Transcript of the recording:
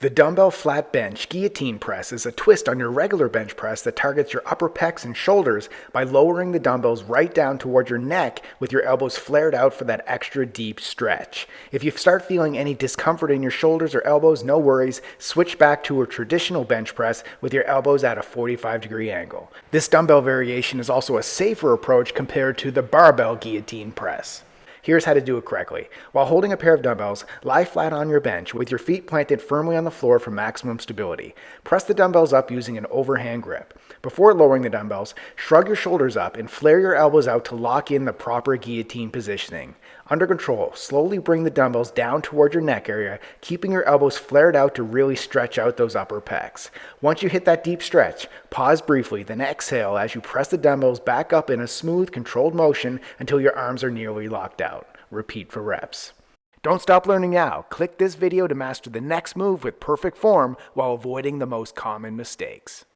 The dumbbell flat bench guillotine press is a twist on your regular bench press that targets your upper pecs and shoulders by lowering the dumbbells right down toward your neck with your elbows flared out for that extra deep stretch. If you start feeling any discomfort in your shoulders or elbows, no worries. Switch back to a traditional bench press with your elbows at a 45-degree angle. This dumbbell variation is also a safer approach compared to the barbell guillotine press. Here's how to do it correctly. While holding a pair of dumbbells, lie flat on your bench with your feet planted firmly on the floor for maximum stability. Press the dumbbells up using an overhand grip. Before lowering the dumbbells, shrug your shoulders up and flare your elbows out to lock in the proper guillotine positioning. Under control, slowly bring the dumbbells down toward your neck area, keeping your elbows flared out to really stretch out those upper pecs. Once you hit that deep stretch, pause briefly, then exhale as you press the dumbbells back up in a smooth, controlled motion until your arms are nearly locked out. Repeat for reps. Don't stop learning now. Click this video to master the next move with perfect form while avoiding the most common mistakes.